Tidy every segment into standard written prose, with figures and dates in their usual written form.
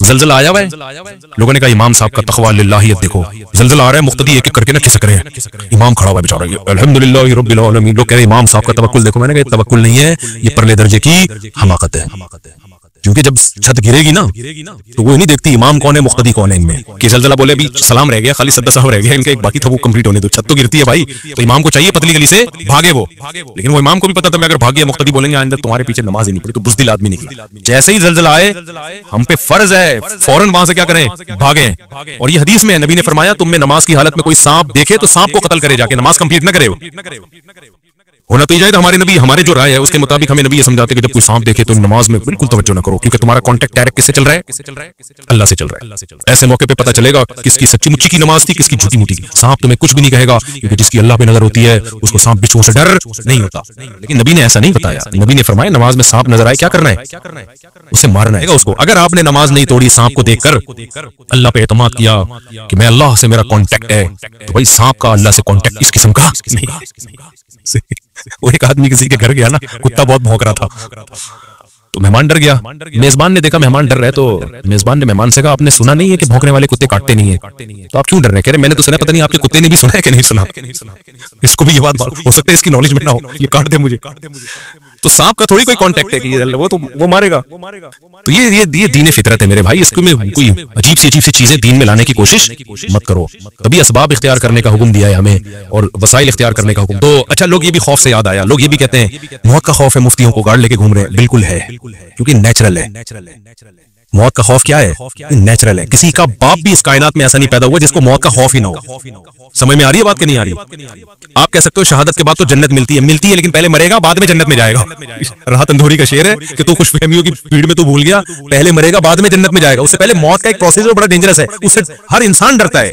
जलजला आया हुआ है, लोगों ने कहा इमाम साहब का तकवा लिल्लाह, देखो जलजला आ रहा है, मुक्तदी एक एक करके ना खिसक रहे हैं, इमाम खड़ा हुआ बेचारा, अल्हम्दुलिल्लाह रब्बिल आलमीन। लोग कह रहे हैं इमाम साहब का तवक्कुल देखो। मैंने कहा तवक्कुल नहीं है, ये परले दर्जे की हमाकत है, क्योंकि जब छत गिरेगी ना तो वो नहीं देखती इमाम कौन है मुक्तदी कौन है इनमें, कि जलजला बोले अभी सलाम रह गया, खाली सद्दा साहब रह गया, इनका एक बाकी था वो कंप्लीट होने दो, छत तो गिरती है भाई, तो इमाम को चाहिए पतली गली से भागे वो, लेकिन वो इमाम को भी पता था मैं अगर भाग गया मुक्तदी बोलेंगे अंदर तुम्हारे पीछे नमाज ही नहीं पड़ी, तो बुज़दिल आदमी निकला। जैसे ही जलजला आए हम पे फर्ज है फौरन वहां से क्या करें, भागे। और ये हदीस में नबी ने फरमाया तुम में नमाज की हालत में कोई सांप देखे तो सांप को कत्ल करे, जाके नमाज कंप्लीट न करे। होना तो ये हमारे नबी हमारे जो राय है उसके मुताबिक हमें नबी ये समझाते कि जब कोई सांप देखे तो नमाज में बिल्कुल तवज्जो ना करो, क्योंकि तुम्हारा कांटेक्ट डायरेक्ट किससे चल रहा है, अल्लाह से चल रहा है। ऐसे मौके पे पता चलेगा किसकी सच्ची मुच्ची की नमाज थी, किसकी झूठी मुठी की। सांप तुम्हें कुछ भी नहीं कहेगा, क्योंकि जिसकी अल्लाह पे नजर होती है उसको सांप बिच्छुओं से डर नहीं होता। लेकिन नबी ने ऐसा नहीं बताया, नबी ने फरमाया नमाज में सांप नजर आए क्या करना है, उसे मारना है उसको। अगर आपने नमाज नहीं तोड़ी सांप को देखकर, अल्लाह पे एतमाद किया कि मैं अल्लाह से मेरा कांटेक्ट है, तो भाई सांप का अल्लाह से कांटेक्ट इस किस्म का नहीं। वो एक आदमी किसी के घर गया ना, कुत्ता बहुत भौंक रहा था, तो मेहमान डर गया। मेजबान ने देखा मेहमान डर रहा है, तो मेजबान ने मेहमान से कहा आपने सुना नहीं है कि भौंकने वाले कुत्ते काटते नहीं है, तो आप क्यों डर रहे हैं? कह रहे मैंने तो सुना, पता नहीं आपके कुत्ते ने भी सुना है कि नहीं सुना। इसको भी ये बात हो सकता है इसकी नॉलेज में ना हो, ये काट दे मुझे। तो सांप का थोड़ी कोई कांटेक्ट है कि वो तो वो मारेगा। तो ये दीन फितरत है मेरे भाई, इसको में कोई अजीब सी चीजें दीन में लाने की कोशिश मत करो। तभी असबाब इख्तियार करने का हुक्म दिया है हमें और वसाइल इख्तियार करने का हुक्म। तो अच्छा, लोग ये भी खौफ से याद आया, लोग ये भी कहते हैं मौत का खौफ है, मुफ्तियों को गाड़ लेके घूम रहे हैं। बिल्कुल है, क्योंकि नेचुरल है। मौत का खौफ क्या है? नेचुरल है। किसी का बाप भी इस कायनात में ऐसा नहीं पैदा हुआ जिसको मौत का खौफ ही ना हो। समझ में आ रही है बात कि नहीं आ रही? आप कह सकते हो शहादत के बाद तो जन्नत मिलती है, लेकिन पहले मरेगा बाद में जन्नत में जाएगा। राहत अंधोरी का शेर है कि तू खुशफहमियों की भीड़ में तू भूल गया, पहले मरेगा बाद में जन्नत में जाएगा। उससे पहले मौत का एक प्रोसेस बड़ा डेंजरस है, उससे हर इंसान डरता है।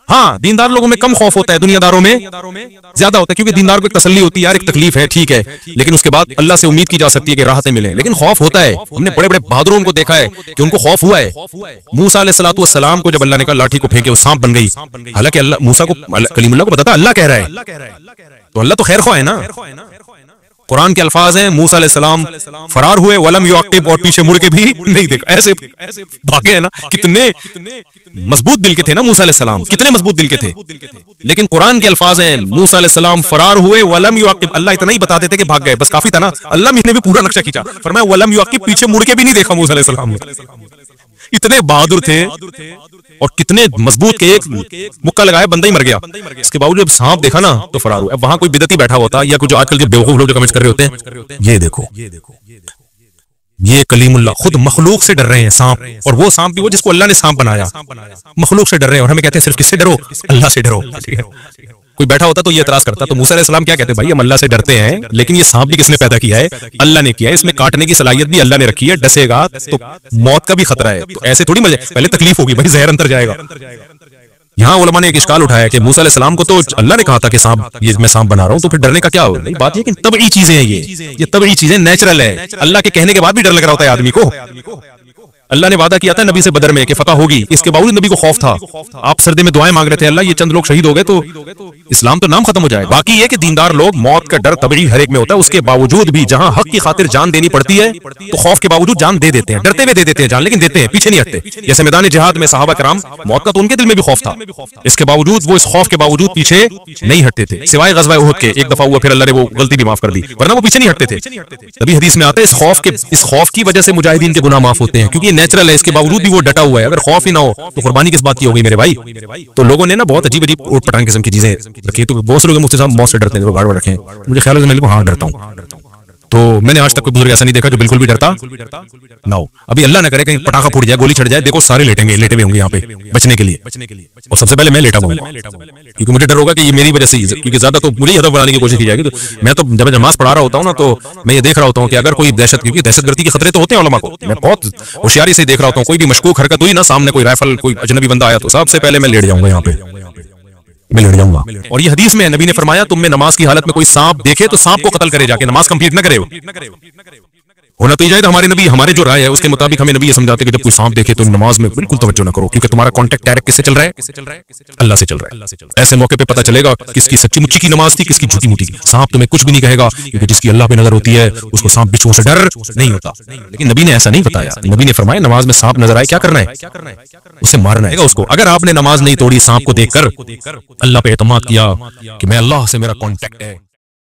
हाँ, दीनदार लोगों में कम खौफ होता है, दुनियादारों में ज्यादा होता है, क्योंकि दीनदार को एक तसल्ली होती है, यार एक तकलीफ है ठीक है, लेकिन उसके बाद अल्लाह से उम्मीद की जा सकती है कि राहतें मिले। लेकिन खौफ होता है, हमने बड़े बड़े बहादुरों को देखा है कि उनको खौफ हुआ है। मूसा अलैहिस्सलातु वस्सलाम को जब अल्लाह ने कहा लाठी को फेंके, वो सांप बन गई। हालांकि अल्लाह मूसा को कलीमुल्लाह को बताता अल्लाह कह रहा है, तो अल्लाह तो खैर ख्वाह है ना। कुरान के अल्फाज हैं मूसा अलैहिस्सलाम फरार हुए, वलम युअक्किब, और पीछे मुड़ के भी नहीं देखा, ऐसे भागे हैं ना। कितने मजबूत दिल के थे ना मूसा अलैहिस्सलाम, कितने मजबूत दिल के थे। लेकिन कुरान के अल्फाज हैं मूसा अलैहिस्सलाम फरार हुए, वलम युअक्किब, अल्लाह इतना ही बता देते कि भाग गए, बस काफी था ना। अल्लाह ने भी पूरा नक्शा खींचा, फरमाया वलम युअक्किब, पीछे मुड़ के भी नहीं देखा मूसा अलैहिस्सलाम ने। इतने बहादुर थे और कितने मजबूत के एक मुक्का लगाया बंदा ही मर गया। इसके बावजूद जब सांप देखा ना तो फरार हुआ। अब वहां कोई बिदती बैठा होता या कुछ आजकल जो बेवकूफ लोग जो कमेंट कर रहे होते हैं, ये देखो ये कलीमुल्लाह खुद मखलूक से डर रहे हैं सांप, और वो सांप भी वो जिसको अल्लाह ने सांप बनाया, मखलूक से डर रहे हैं। और हमें कहते हैं सिर्फ किससे डरो? अल्लाह से डरो। कोई बैठा होता तो ये एतराज करता, तो मूसा अलैहिस्सलाम क्या कहते हैं, भाई हम अल्लाह से डरते हैं, लेकिन ये सांप भी किसने पैदा किया है? अल्लाह ने किया है। इसमें काटने की सलाहियत भी अल्लाह ने रखी है, डसेगा तो मौत का भी खतरा है। तो ऐसे थोड़ी मजे, पहले तकलीफ होगी भाई, जहर अंदर जाएगा। यहाँ उलमा ने एक इश्काल उठाया कि मूसा अलैहिस्सलाम को तो अल्लाह ने कहा था कि सांप, ये मैं सांप बना रहा हूँ, तो फिर डरने का क्या हो? नहीं, बात ये कि तबई चीजें हैं, ये तबई चीजें नेचुरल है। अल्लाह के कहने के बाद भी डर लग रहा होता है आदमी को। अल्लाह ने वादा किया था नबी से बदर में कि फतह होगी, इसके बावजूद नबी को खौफ था। आप सर्दी में दुआएं मांग रहे थे, अल्लाह ये चंद लोग शहीद हो गए तो इस्लाम तो नाम खत्म हो जाए। बाकी ये कि दीनदार लोग, मौत का डर तबई हर एक में होता है, उसके बावजूद भी जहां हक की खातिर जान देनी पड़ती है तो खौफ के बावजूद जान दे देते हैं, डरते हुए दे देते हैं जान, लेकिन देते हैं, पीछे नहीं हटते। जैसे मैदान जिहाद में सहाबा किराम, मौत का तो उनके दिल में भी खौफ था, इसके बावजूद वो इस खौफ के बावजूद पीछे नहीं हटते थे, सिवाय ग़ज़वा उहद के। एक दफा हुआ, फिर अल्लाह ने वो गलती भी माफ कर दी, वरना वो पीछे नहीं हटते थे। तभी हदीस में आता है इस खौफ की वजह से मुजाहिदीन के गुनाह माफ होते हैं, क्योंकि ये नेचुरल है। इसके बावजूद भी वो डटा हुआ है। अगर खौफ ही ना हो तो कुर्बानी किस बात की होगी मेरे भाई? तो लोगों ने ना बहुत अजीब अजीब उठ पटांग किस्म की चीजें रखी। तो बहुत से लोग मुफ्ती साहब मौत से डरते हैं, वो गाड़ रखे। मुझे ख्याल है मैं हाँ डरता हूँ, तो मैंने आज तक कोई बुजुर्ग ऐसा नहीं देखा जो बिल्कुल भी डरता ना हो। अभी अल्लाह ना करे कहीं पटाखा फूट जाए, गोली चढ़ जाए, देखो सारे लेटेंगे, लेटे हुए होंगे यहाँ पे बचने के लिए, और सबसे पहले मैं लेटा हूँ, क्योंकि मुझे डर होगा कि ये मेरी वजह से, क्योंकि ज्यादा तो मुझे हदफ बनाने की कोशिश की जाएगी। तो मैं तो जब नमाज पढ़ा रहा होता हूँ ना, तो मैं ये देख रहा होता हूँ कि अगर कोई दहशत, क्योंकि दहशतगर्दी के खतरे तो होते हैं उलमा को, मैं बहुत होशियारी से देख रहा होता हूँ। कोई भी मशकूक हरकत हुई ना, सामने कोई राइफल, कोई अजनबी बंदा आया, तो सबसे पहले मैं लेट जाऊंगा यहाँ पे, मैं लेट जाऊंगा। और ये हदीस में नबी ने फरमाया तुम में नमाज की हालत में कोई सांप देखे तो सांप को कत्ल करे, जाके नमाज कंप्लीट न करे। होना तो ये हमारे नबी, हमारे जो राय है उसके मुताबिक हमें नबी ये समझाते कि जब कोई सांप देखे तो नमाज में बिल्कुल तवज्जो ना करो, क्योंकि तुम्हारा कांटेक्ट डायरेक्ट किससे चल रहा है? अल्लाह से चल रहा है। ऐसे मौके पे पता चलेगा किसकी सच्ची मुच्ची की नमाज थी, किसकी झूठी मुठी की। सांप तुम्हें कुछ भी नहीं कहेगा, क्योंकि जिसकी अल्लाह पे नजर होती है उसको सांप बिच्छुओं से डर नहीं होता। लेकिन नबी ने ऐसा नहीं बताया। नबी ने फरमाया नमाज में सांप नजर आए क्या करना है? उसे मारना है उसको। अगर आपने नमाज नहीं तोड़ी सांप को देखकर, अल्लाह पे एतमाद किया कि मैं अल्लाह से मेरा कांटेक्ट है,